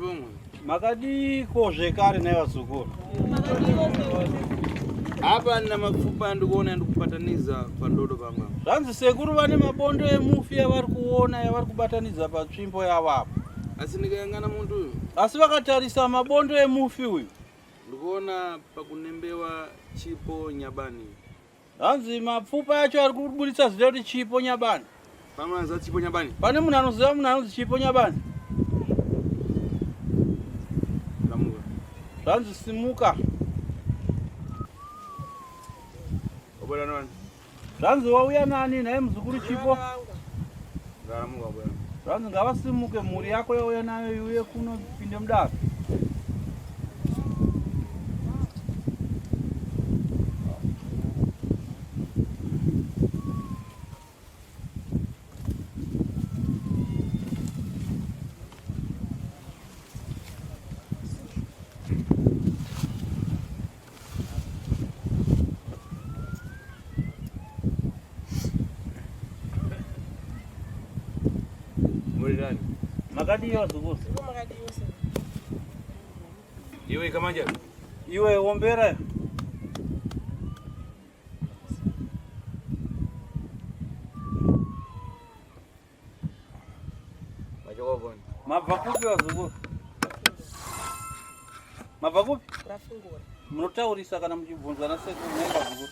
pomwe. Makadiko zvekare nevazukuru. Apa nina mapfupa ndikuona ndikupataniza pandodo pamwe. Zvanzi sekuru vane mabondo emufi yavari kuona yavari kubataniza patsvimbo yavo. Asi ndikayangana muntu uyu. Asi vakatarisa mabondo emufi uyu. Ndikuona pakunembewa chipo Nyabani. Zvanzi mapfupa yacho ari kubuditsa zita kuti Chipo Nyabani. Pamwe Chipo Nyabani. Pane munhu anoziva munhu anonzi Chipo Nyabani. Zvanzi simuka. Obola nani? Zvanzi wauya nani naye muzukuru Chipo? Ngaramuka bwana. Zvanzi ngavasimuke mhuri yako yauya nayo iuye kuno pinde mudaro. Makadiyo zukuru. Iwe kamanja. Iwe ombera. Majoko bwana. Mabvakupi wazukuru. Mabvakupi? Rafungura. Munotaurisa kana muchibvunza na sekuru nenda zukuru.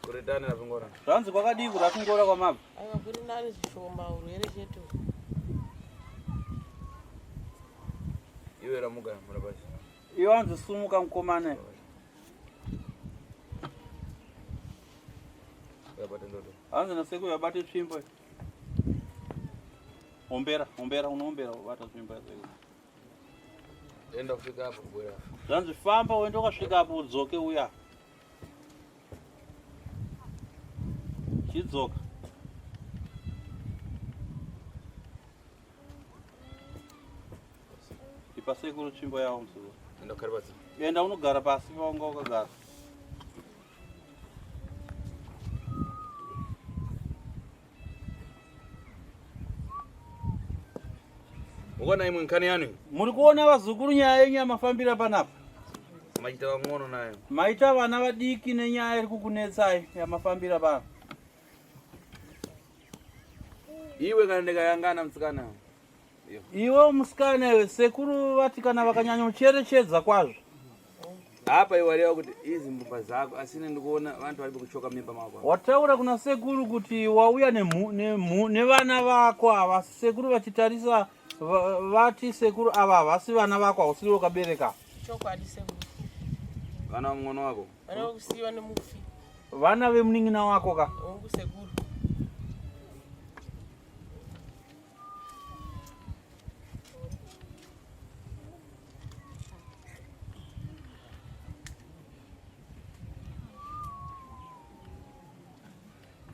Kuredana rafungura. Zvanzi kwakadii kurafungura kwamabva? Aiwa kuri nani zvishoma urwere chetu. Iwe ramuka murabashi. Iwe wanzi sumuka mukomana. Yabata ndodo. Hanzi na sekuru yabate tsvimbo. Ombera unombera ubata tsvimbo sekuru. Enda kufika hapo kubwera. Zvanzi famba uende ukasvika hapo udzoke uya. Chidzoka. Ipa sekuru tsvimbo yavo muzukuru. Enda kugara pasi. Enda unogara pasi paunga ukagara. Ukaona imwe nkani yanu? Muri kuona vazukuru nyaya yenyu yamafambira panapa? Machita wang'ono nayo. Maita vana vadiki nenyaya iri kukunetsai yamafambira pano. Iwe kana ndikayangana mtsikana. Iwe musikana iwe sekuru vati kana vakanyanya mucherechedza kwazvo. Hapa iwalewa kuti izi mbumba zako asine ndikuona vantu vari kuchoka mimba mako. Wataura kuna sekuru kuti wauya nevana vako ava sekuru vachitarisa vati sekuru ava havasi vana vako hausiri wakabereka. Chokwadi sekuru. Vana vamng'ono wako. Vana vokusiyiwa nemufi. Vana vemunin'ina wako ka. Hongu sekuru.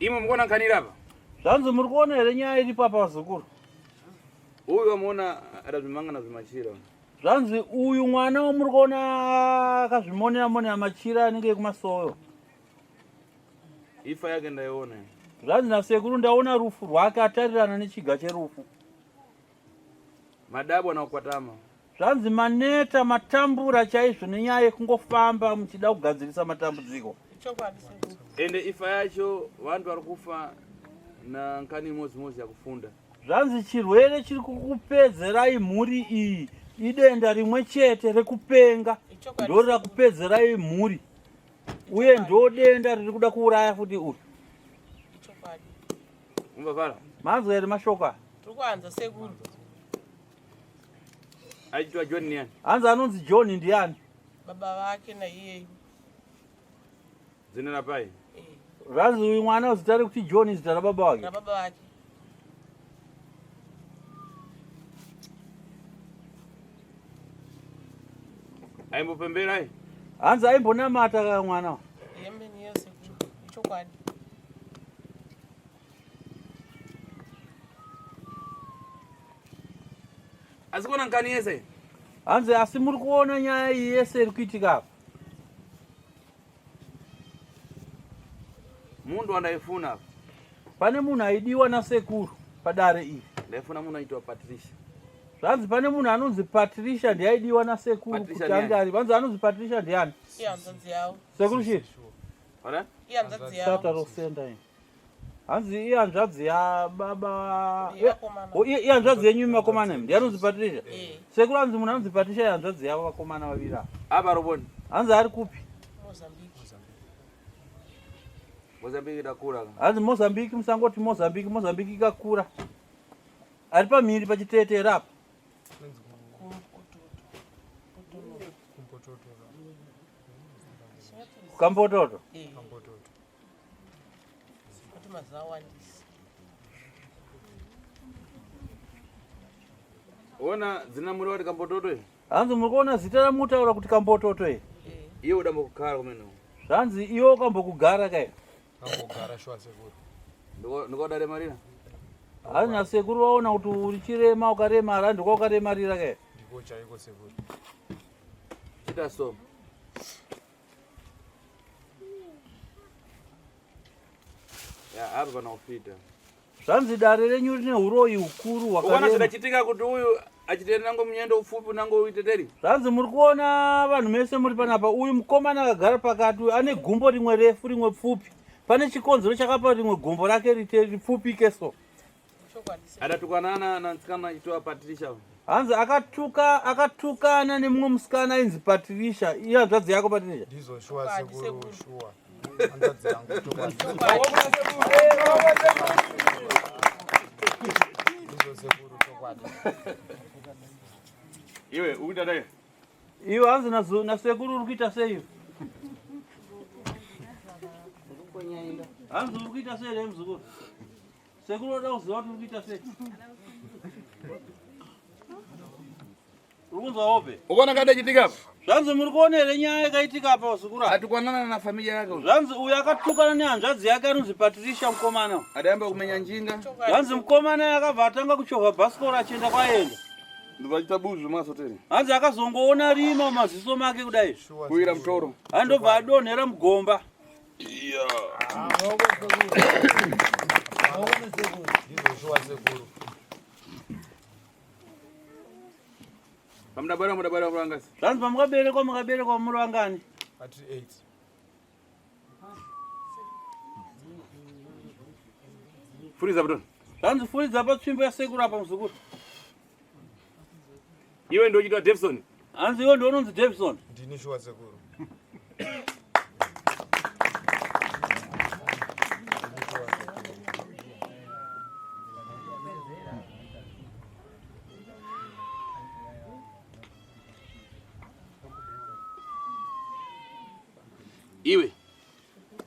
Imwe mkuona nkani hapa? Zvanzi muri kuona here nyaya iripo apa vazukuru? Uyu wamuona atazvimangana zvimachira. Zvanzi uyu mwana wamuri kuona akazvimonera machira anenge ekumasoyo. Ifa yake ndaiona. Zvanzi nasekuru ndaona rufu rwake atarirana nechiga cherufu. Madabu anakukwatama. Zvanzi maneta matambura chaizvo nenyaya yekungofamba muchida kugadzirisa matambudziko. Chokwadi sekuru. Ende ifa yacho vantu vari kufa na nkani imodzi yakufunda. Zvanzi chirwere chiri kukupedzerai mhuri iyi idenda rimwe chete rekupenga. Ndo riri kupedzerai mhuri. Uye ndo denda riri kuda kuuraya futi uri. Chokwadi. Umvavara? Manzwa here mashoka? Tiri kuanza sekuru. Aitwa John niani? Hanzi anonzi John ndiani? Baba vake naiyeyu. Zina rapai? Zvanzi uyu mwana zita rekuti John zita rababa wake? Rababa vake. Aimbopemberai? Hanzi aimbonamata ka mwana? Yembe niyo sekuru. Chokwadi. Asi kuona nkani yese? Hanzi asi muri kuona nyaya iyi yese iri kuitika apa? Mundu wandaifuna apa. Pane munhu aidiwa nasekuru padare iri. Ndaifuna munhu aitwa Patricia. Zvanzi pane munhu anonzi Patricia ndiaidiwa nasekuru kuti ange ari. Vanzi anonzi Patricia ndiani? Ihanzadzi yavo. Sekuru chii? Ihanzadzi yavo. Tatarosenda iyi. Hanzi ihanzvadzi yababa. Yevakomana. Ihanzvadzi yenyu makomana ndiye anonzi Patricia. Sekuru hanzi munhu anonzi Patricia ihanzvadzi yavo vakomana vaviri ava. Apa roboni? Hanzi ari kupi? Mozambique idakura. Hanzi Mozambique, musangoti Mozambique, Mozambique ikakura. Ari pamhiri pachitetere apa. Kambototo. Kuti mazawandisa. Ona zina muri wati Kambototo iyi? Hanzi muri kuona zita ramutaura kuti Kambototo iyi? Iye udambokugara kumene. Zvanzi iwe wakambokugara kai? Kambogara shwa sekuru. Ndikoda marina? Hanzi nasekuru waona kuti uri chirema ukaremara ndiko ukaremarira kai? Ndiko chaiko sekuru. Chita so. Ya apa pana ufita. Zvanzi dare renyu rine uroyi ukuru Ukaona wakarema. zvidachitika kuti uyu achitenda nango munyendo ufupi nango uiteteri. Zvanzi muri kuona vanhu mese muri panapa, uyu mukomana akagara pakati uyu ane gumbo rimwe refu rimwe pfupi. Pane chikonzero chakapa rimwe gumbo rake ripfupi keso. Adatukana na nsikana itoa Patricia. Hanzi akatukana nemumwe musikana ainzi Patricia. Iya hanzvadzi yako Patricia? Ndizo shwa sekuru shwa. Hanzvadzi yangu tokwadi. Ndizo sekuru tokwadi. Iwe ukuita dai. Iwe hanzi nasekuru uri kuita sei? Hanzi uri kuita sei muzukuru? Sekuru oda kuziva kuti uri kuita sei? Uri kunzwa hope? Ukaona kada chitika apa? Zvanzi muri kuona here nyaya yakaitika apa muzukuru? Atukwanana na familia yake. Zvanzi uyu akatukana nehanzvadzi yake anonzi Patricia mukomana. Adayamba kumenya njinga. Zvanzi mukomana yakabva atanga kuchovha bhasikoro achienda kwaenda. Ndivachita buzvu masoteri. Hanzi akazongoona rima mumaziso make kudai. Kuira mtoro. Andobva adonhera mugomba. Iya. Ndizo shwa sekuru. Mudabara kurangasi. Zvanzi mukaberekwa muri vangani? Ati 8. Furiza bro. Zvanzi furidza patsvimbo yasekuru apa muzukuru. Iwe ndio chitwa Davison. Hanzi iwe ndio unonzi Davison. Ndini shwa sekuru.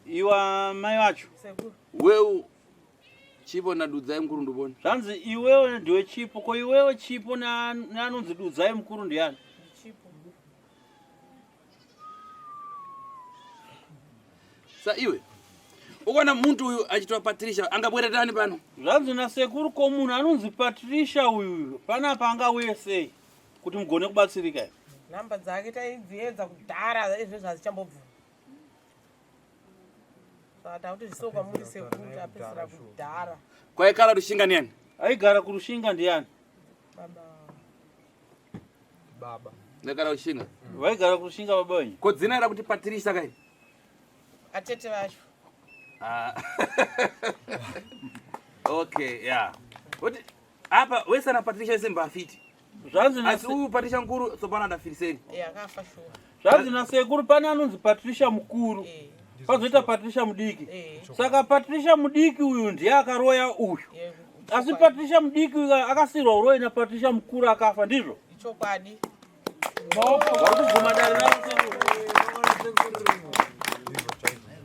Iwa mai vacho. Wewe chipo na dudzai mkuru nduboni. Zvanzi iwewe ndiwe chipo, ko iwewe chipo nanonzi dudzai mkuru ndiani? Sa iwe ukaona muntu uyu achitwa Patricia angabweretani pano? Zvanzi nasekuru ko munhu anonzi Patricia uyu panapa angauye sei kuti mugone kubatsirika? Namba dzake taidziedza kudhara izvezvi hazichambobvuma. Saka kuti zvisoka muri sekuru apedzera kudhara. Kwaikala Rushinga ndiani? Aigara kuRushinga ndiani? Baba. Ndakala Rushinga. Vaigara kuRushinga baba wenyu. Ko dzina ra kuti Patricia kai? Atete vacho. Okay, yeah. Kuti apa wesa na Patricia semba afiti. Zvanzi asi uyu Patricia mkuru sopana ndafiriseni. Akafa shuwa. Zvanzi nasekuru pane anonzi Patricia mukuru. Pazoita Patricia mudiki. Saka Patricia mudiki uyu ndiye akaroya uyu. Asi Patricia mudiki uyu akasirwa uroyi na Patricia mukuru akafa ndizvo? Ichokwadi. Vakuguma dare nasekuru.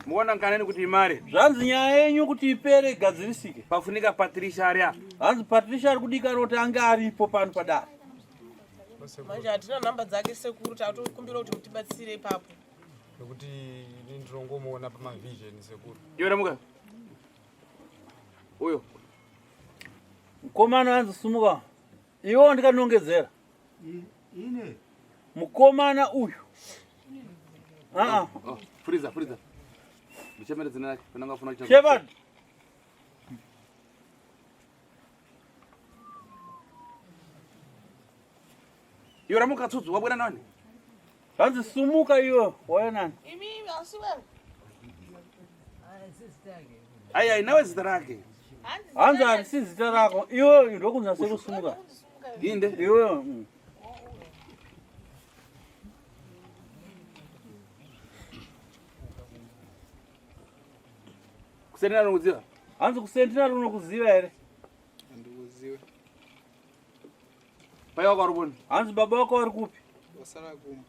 Muona nkaneni kuti imare. Zvanzi nyaya yenyu kuti ipere igadzirisike. Pafunika Patricia ari apa. Hanzi Patricia ari kudika roti ange aripo pano padare. Manje hatina namba dzake sekuru tatokumbira kuti mutibatsire ipapo. Nekuti ndinongomuona pamavision sekuru. Iwe ramuka. Uyo. Mukomana hanzi sumuka. Iwo ndikanongedzera. Ine. Mukomana uyu. Furiza. Mchemere zina yake. Penanga funa kichwa. Shepard. Iwe ramuka tsutsu wabwera nani? Zvanzi sumuka iwe wauya nani? Imi asi wewe. Aya inawe zita rake. Hanzi harisi zita rako. Iwe ndokunza sekusumuka. Inde. Iwe. Kusendera unokuziva? Hanzi kusendera unokuziva here? Andikuziva. Pai wako waruboni? Hanzi baba wako wari kupi? Wasara kuma.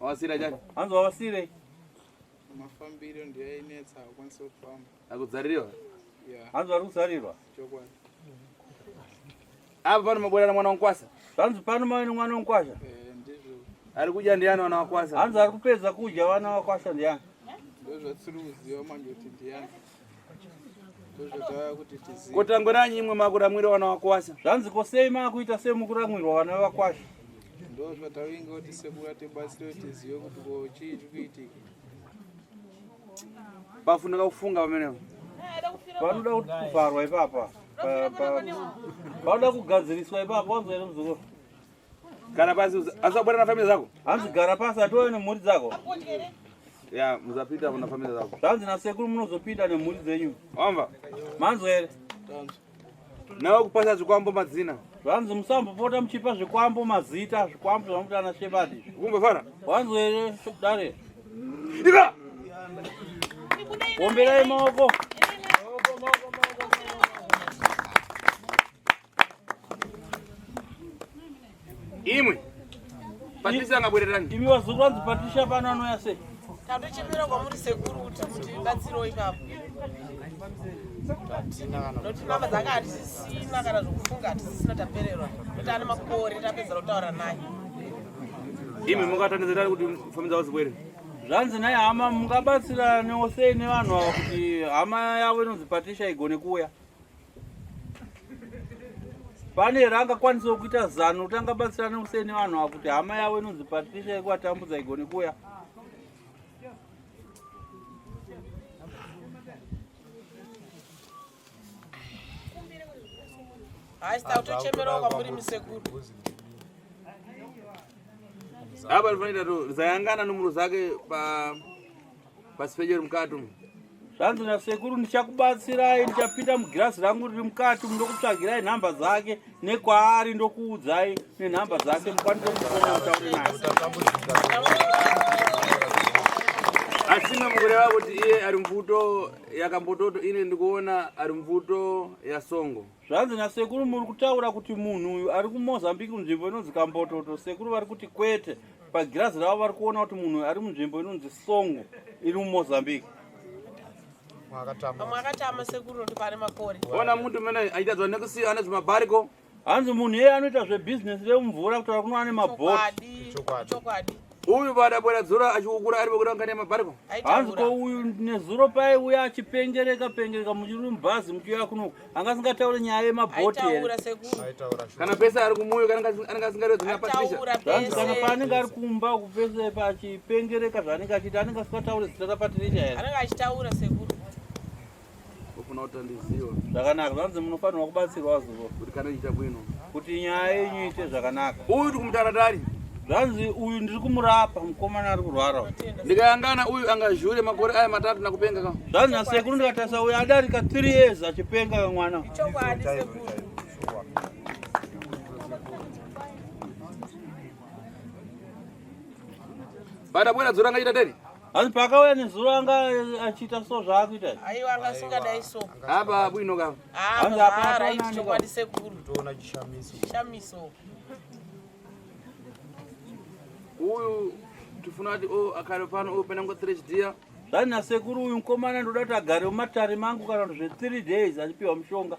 Wawasira jani? Hanzi wawasirei? Mafambiro ndiyo ainetsa akwanisa kufamba. Akudzaririwa? Yeah. Hanzi vari kuzarirwa? Chokwadi. Apa pano mabwera na mwana wankwasa? Zvanzi pano maine mwana wankwasha? Ndizvo. Ari kudya ndiani wana wakwasa? Hanzi ari kupedza kudya vana wakwasha ndiani? Ndozvatsiri kuziva manje kuti ndiani. Ndozvotava kuti tizive. Kotangoranyi imwe makuramwira wana wakwasa? Zvanzi kosei makuita semukuramwirwa vana vakwasha? Ndozvatavinga kuti sekura tibatsire tizive kuti ko chii chiri kuitika. Pafunika kufunga pamenepo. Panoda kuvharwa ipapa. Panoda kugadziriswa ipapa wanzo here muzukuru. Kana pasi asabwera na familia zako? Hanzi gara pasi atowe nemhuri dzako. Ya, muzapita na familia zako. Zvanzi nasekuru munozopinda nemhuri dzenyu. Wamva? Manzo here? Nawe kupasa zvikwambo madzina. Zvanzi musambopota muchipa zvikwambo mazita, zvikwambo zvanokuti ana Shepard. Kumbofara? Wanzo here dare. Ika! Bomberai maoko. Imwe. Patricia ngabwererani. Imi wazukuru wanzi Patricia pano anouya sei? Tatochemera kwamuri sekuru kuti batsiro ipapo. Nokuti namba dzake hatisisina kana zvokufunga hatisisina tapererwa. Nokuti ane makore tapedza kutaura naye. Imwe mukatandizira kuti familia zavo zibwere. Zvanzi naye hama mungabatsiranewo sei nevanhu ava kuti hama yavo inonzi Patricia igone kuuya. Pane here angakwanisawo kuita zano kuti angabatsiranewo sei nevanhu ava kuti hama yavo inonzi Patricia ikuvatambudza igone kuuya. Haisi tatochemerawo kwamuri musekuru. Apa rifanira to zayangana numero zake pasipejeri mukati. Zvanzi nasekuru ndichakubatsirai, ndichapinda mugirazi rangu riri mukati ndokutsvagirai nhamba dzake nekwaari ndokuudzai nenhamba dzake mukwanise kufona mutaure naye. Asina mugoreva kuti iye ari mvuto yakambototo ine ndikuona ari mvuto yasongo. Zvanzi nasekuru muri kutaura kuti munhu uyu ari kuMozambique munzvimbo inonzi Kambototo. Sekuru vari kuti kwete, pagirazi ravo vari kuona kuti munhu uyu ari munzvimbo inonzi Songo iri muMozambique. Vamwe akatama sekuru nokuti pane makore. Ona muntu mene aitadzwa nekusiya ane zvimabariko. Hanzi munhu iye anoita zvebhizinesi remumvura kutaura kuno nemabhoti. Chokwadi. Uyu padabwera dzura achikukura ari pekuti angane mabariko. Hanzi ko uyu nezuro pai uya achipengereka muchiri mubhazi muchiuya kuno anga singataure nyaya yemabhoti here. Aitaura sekuru. Kana pesa ari kumuyo kana asingaridzi na Patricia. Zvanzi kana paanenge ari kumba kupese pachipengereka zvaanenge achiita anenge asingataure zita raPatricia here. Anenge achitaura sekuru. Ufuna kutandiziwa. Zvakanaka, zvanzi munofanirwa kubatsirwa zuvo Kuti kana ichita bwino. kuti nyaya yenyu iite zvakanaka. Uyu tikumutaratari. Zvanzi uyu ndiri kumurapa mukomana ari kurwara. Ndikayangana uyu angazhure makore aya matatu nakupenga ka. Zvanzi nasekuru ndikatarisa uyu adarika 3 years achipenga kamwana. Chokwadi sekuru. Padabwera dzura angaita teri. Hanzi pakauya nezuro anga achiita so zvaakuita. Aiwa anga asingadai so. Apa bwino ka. Hanzi Mara ichi chokwadi sekuru. Toona chishamiso. Shamiso. Uyu tifuna kuti akare pano penango 3 dia. Zvanzi nasekuru uyu mukomana ndoda kuti agare mumatare mangu kana kuti zve3 days achipiwa mushonga.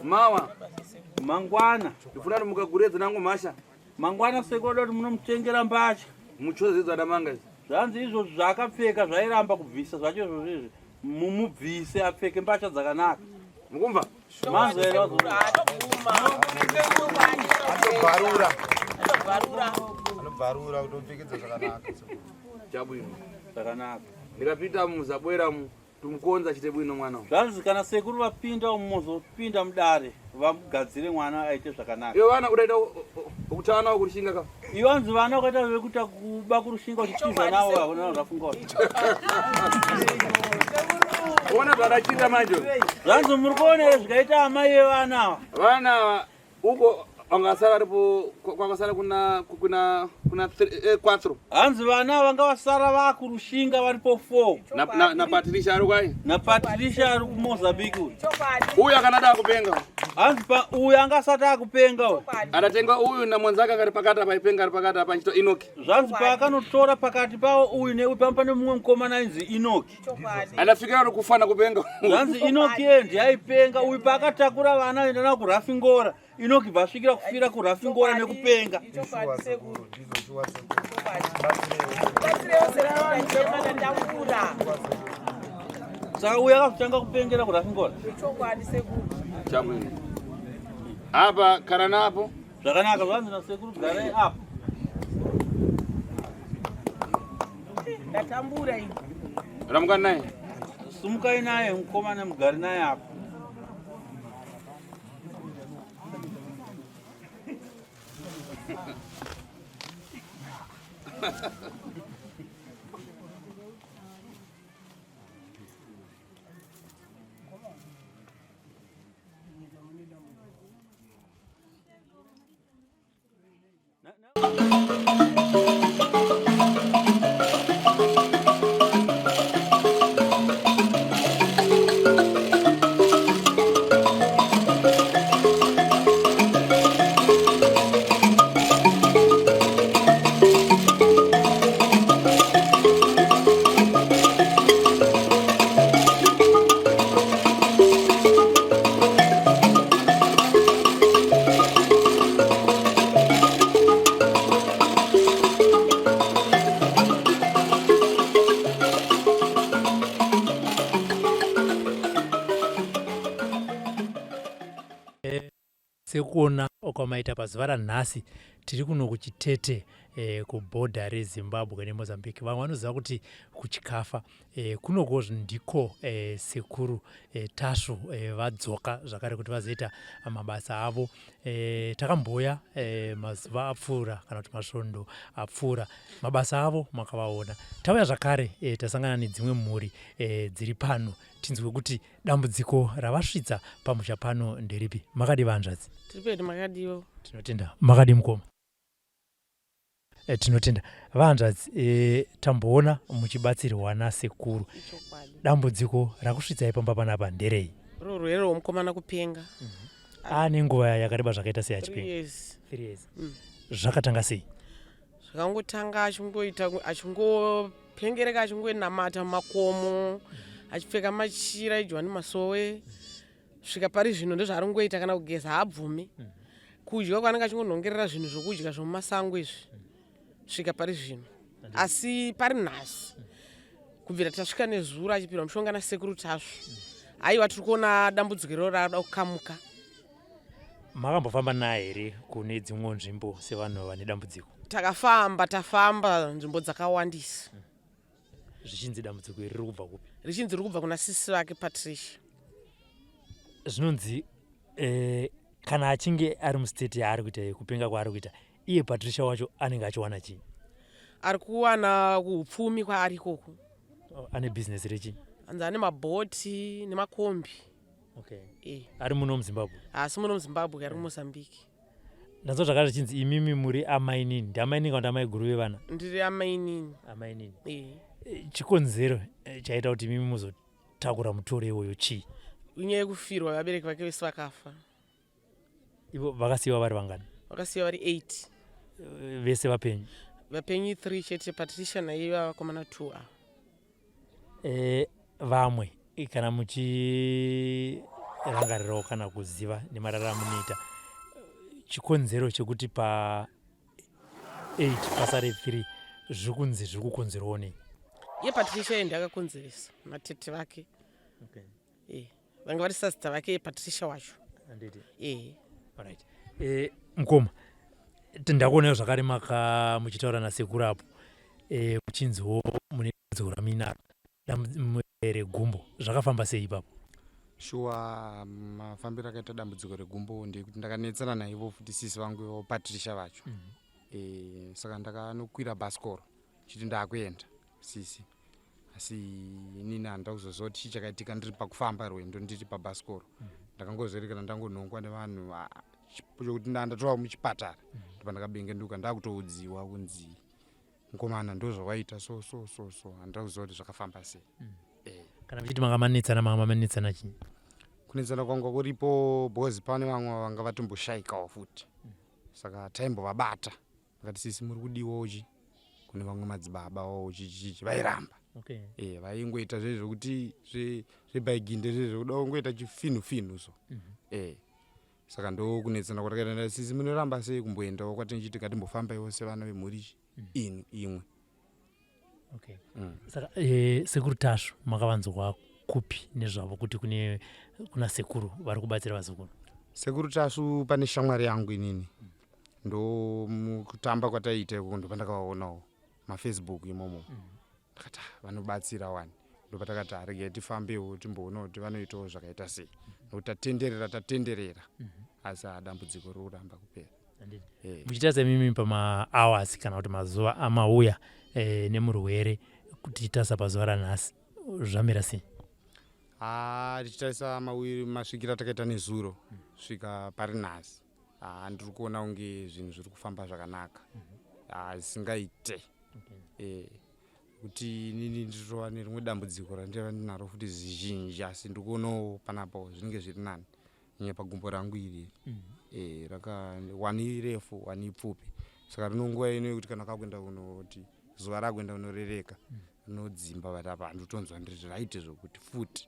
Mawa. Mangwana. Tifuna kuti mukaguredza nangu mhasha. Mangwana sekuru kuti munomutengera mbatya. Muchodzedzwa damanga izvi. Zvanzi izvo zvaakapfeka zvairamba kubvisa zvacho izvozvo mumubvise apfeke mbatya dzakanaka. Mukumva? Manzo here Atoguma. Anobvarura kutopfekedza zvakanaka. Chabwino. zvakanaka. Ndikapita muzabwera mu tumukonza chite bwino mwana. Zvanzi kana sekuru vapinda umozopinda mudare vamugadzire mwana aite zvakanaka. Iyo vana udaita ukutana kurushinga ka. Iyo vanzi vana ukaita vekuta kuba kurushinga uchitiza nawo hakuna zvafunga. Ona zvadachita manje. Zvanzi muri kuona zvikaita amai vevana. Vana uko vangasara ripo kwakasara kuna 4. Hanzi vana vanga vasara vakurushinga varipo 4. Na Patricia ari kwai. Na Patricia ari kuMozambique. Uyu akanada kupenga. Hanzi uyu angasati akupenga uyu. Adatenga uyu na mwanzake akari pakati apa ipenga ari pakati apa nchito Enoki. Zvanzi paakanotora pakati pawo uyu neuyu pane mumwe mukomana ainzi Enoki. Adafikira ari kufana kupenga. Zvanzi Enoki ndiye aipenga uyu paakatakura vana aenda navo kuRafingora. Enoki vasvikira kufira kuRafingora nekupenga. Saka uyu akazotanga kupengera kuRafingora. Chabwino. Apa kara napo. Zvakanaka zvanzi nasekuru garai apo. Ndatambura ini. Ramuka naye. Sumukai naye mukomana mugari naye apo. Sekuona okwamaita pazuva ranhasi tiri kuno kuchitete kubhodha reZimbabwe neMozambique. Vamwe vanoziva kuti kuchikafa kunoko ndiko sekuru tasvo vadzoka zvakare kuti vazoita mabasa avo. Takamboya mazuva apfuura kana kuti masvondo apfuura mabasa avo makavaona. Tauya zvakare tasangana nedzimwe mhuri dziri pano tinzwe kuti dambudziko ravasvitsa pamusha pano nderipi. Makadi vanzvadzi? Tiripeti makadiwo. Tinotenda. Makadi mukoma? Tinotenda. Vanzvadzi, tamboona muchibatsirwa nasekuru. Dambudziko rakusvitsai pamba panapa nderei? Rurwere rwomukomana kupenga. Ane nguva yakareba zvakaita sei achipenga? 3 years. Zvakatanga sei? Zvakangotanga achingopengereka achingoenamata makomo achipfeka machira idyiwa nemasowe. Svika pari zvino ndozvaringoita kana kugeza haabvumi. Kudya kwaanenge achingonhongerera zvinhu zvokudya zvomumasango izvi. Svika pari zvino. Asi pari nhasi kubvira tasvika nezuro achipirwa mushonga nasekuru tasvo. Aiwa tiri kuona dambudziko iroro rada kukamuka. Makambofamba naye here kune dzimwe nzvimbo sevanhu vane dambudziko? Tafamba nzvimbo dzakawandisa. Zvichinzi dambudziko iri riri kubva kupi? Richinzi riri kubva kuna sisi vake Patricia. Zvinonzi kana achinge ari mustate yaari kuita kupenga kwaari kuita, iye Patricia wacho anenge achiwana chii? Ari kuwana upfumi kwaari ikoko. Ane business rechi? Anzi ane mabhoti nemakombi. Okay. Ari muno muZimbabwe? Asi muno muZimbabwe ari kuMozambique. Ndanzwa zvakare zvichinzi imimi muri amai nini. Ndiamai nini kana kuti amai guru vevana? Ndiri amai nini. Amai nini. Chikonzero chaita kuti imimi muzotakura mutoro iwoyo chii? Inyaya yekufirwa vabereki vake vese vakafa. Ivo vakasiyiwa vari vangani? Vakasiyiwa vari 8. Vese vapenyu? Vapenyu 3 chete, Patricia naiye vakomana 2 ava. Vamwe kana muchirangarirawo kana kuziva nemarara munoita chikonzero chekuti pa 8 pasare 3 zviri kunzi zviri kukonzerawo nei? Iye Patricia ndiye akakonzeresa matete vake. Vanga vari sazita vake Patricia wacho. Anditi? Alright. Mukoma, ndakuonawo zvakare muchitaura nasekuru apo muchinziwo mune dziko raminaro. regumbo zvakafamba sei ipapo? Shuwa mafambiro akaita dambudziko regumbo ndekuti ndakanetsana naivo futi sisi vangu Patricia vacho. Saka ndakanokwira bhasikoro chiti ndakuenda sisi, asi inini handida kuzoziva kuti chii chakaitika ndiri pakufamba rwendo ndiri pabhasikoro. Ndakangozorikana ndangonhongwa nevanhu chokuti ndatova muchipatara ndipo ndakabengenuka ndakutoudziwa kunzi mukomana ndozvawaita so handida kuziva kuti zvakafamba sei. Kana muchiti mangamanetsana chii? Kunetsana kwanga kuripo bhozi pane vamwe vanga vatomboshaikawo futi, saka taimbovabata vakati sisi muri kudiwochi kune vamwe madzibaba chichichi vairamba. Vaingoita zvezvokuti zvebaiginde zvezvokuda kungoita chifinhu so. Saka ndo kunetsana kwatakaenda sisi munoramba sei kumboendawo kwatinchiti ngatimbofambaiwo sevana vemhuri imwe. Saka sekuru Tasvo makavanzwa kupi nezvavo kuti kuna sekuru vari kubatsira vazukuru? Sekuru Tasvo pane shamwari yangu inini, ndo mukutamba kwataiita iko ndo pandakavaonawo mafacebook imomo, ndakati vanobatsira wani, ndo patakati regai tifambewo timboonawo kuti vanoitawo zvakaita sei, nokuti tatenderera asi dambudziko rokuramba kupera. Muchitarisa mimi pama-hours kana kuti mazuva amauya nemurwere kuti tasa pazuva ranhasi zvamira sei? Tichitarisa masvikira takaita nezuro svika pari nhasi, ndiri kuona kunge zvinhu zviri kufamba zvakanaka, zvisingaite kuti inini ndiritova nerimwe dambudziko randinava ndinaro futi zhinji, asi ndiri kuonawo panapo zvinenge zviri nani nyaya pagumbo rangu iri wani refu wani pfupi, saka rinonguva ino yekuti kana kakuenda kunoti zuva rakuenda kunorereka rinodzimba vatapa handitonzwa ndiri raite zvokuti futi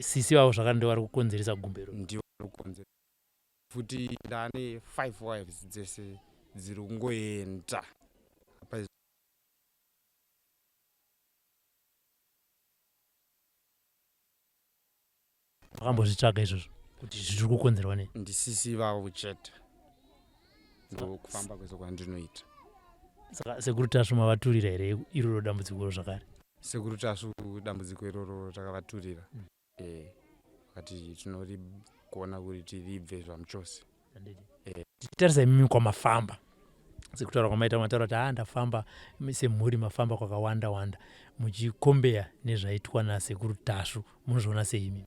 sisi vavo zvakare ndo vari kukonzeresa gumbero? Ndivo vari kukonzeresa futi ndane 5 wives dzese dziri kungoenda makambozvitsvaga izvozvo kuti zviri kukonzerwa nei? Ndisisi vavo chete ndo kufamba kwese kwandinoita. Saka sekuru Tasvo mavaturira here iroro dambudziko zvakare? Sekuru Tasvo dambudziko iroro takavaturira, vakati tinori kuona kuti tiribve zvamuchose. Tichitarisa imimi kwamafamba, sekutaura kwamaita mataura kuti ndafamba semhuri mafamba kwakawanda muchikombeya nezvaitwa nasekuru Tasvo, munozviona sei imimi?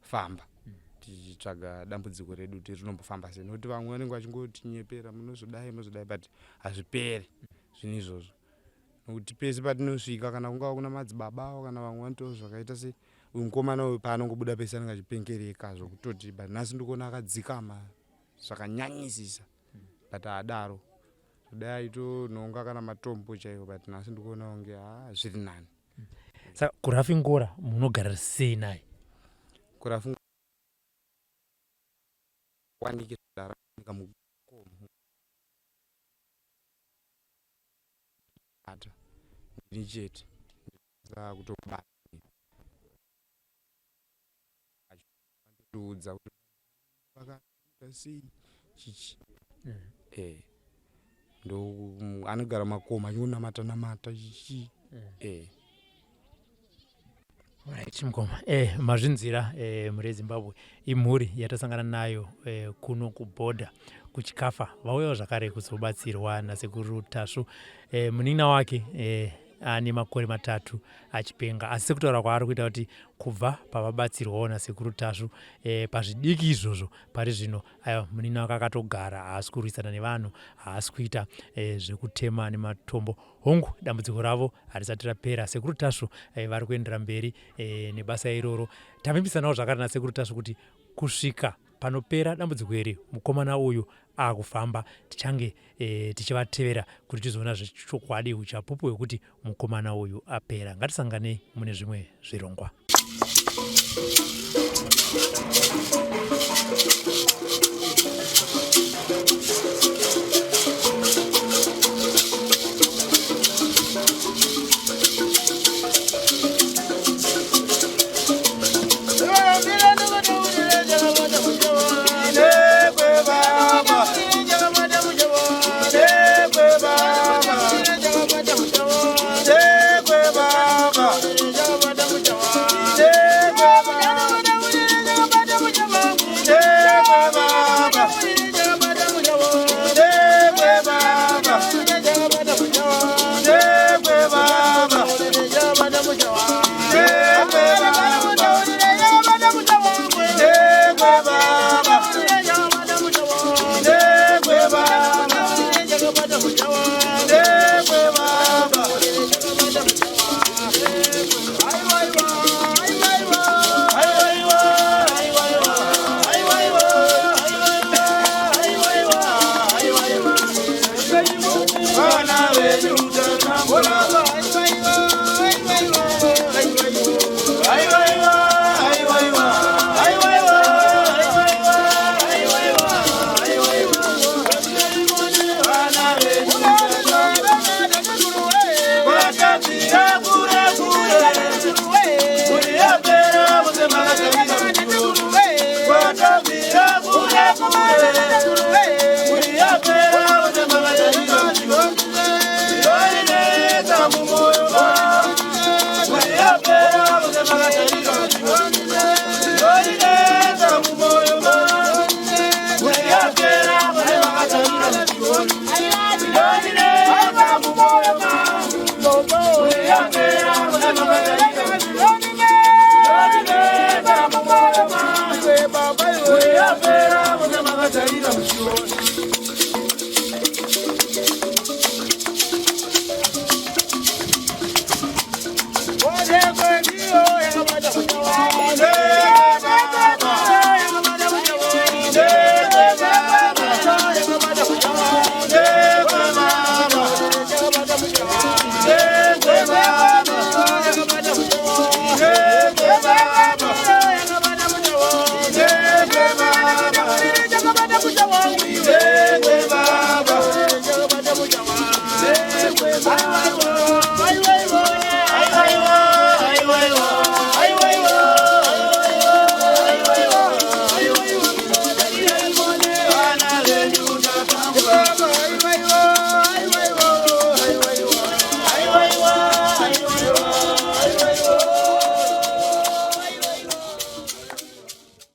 Famba tichitsvaga dambudziko redu kuti rinombofamba sei, nokuti vamwe vanenge vachingotinyepera munozodai but hazviperi zvinhu izvozvo, nokuti pese patinosvika kana kungava kuna madzibaba kana vamwe vanotaura zvakaita sei uyu mukomana uyu paanongobuda pese anenge achipengereka zvokutoti but nhasi ndikuona akadzikama zvakanyanyisisa, but adaro kudai aitonhonga kana matombo chaivo, but nhasi ndikuona kunge zviri nani. Saka kuRafingora munogara sei naye? Kurafunga wanike zvadaranyika mukomo ata ndini chete za kutobata achidudza kuti vakaita sei chichi ndo anogara makomo achionamata chichi chimukoma mazvinzira muri yeZimbabwe imhuri yatasangana nayo kuno kubhodha kuchikafa vauyawo zvakare kuzobatsirwa nasekuru Tasvo. Munin'ina wake ane makore 3 achipenga, asi sekutaura kwaari kuita kuti kubva pavabatsirwawo nasekuru Tasvo pazvidiki izvozvo pari zvino munin'ina wake akatogara, haasi kurwisana nevanhu, haasi kuita zvekutema nematombo. Hongu dambudziko ravo harisati rapera, sekuru Tasvo vari kuendera mberi nebasa iroro. Tavimbisanawo zvakare nasekuru Tasvo kuti kusvika panopera dambudziko iri mukomana uyu akufamba tichange tichivatevera kuti tizoona zvechokwadi uchapupu hwekuti mukomana uyu apera. Ngatisanganei mune zvimwe zvirongwa.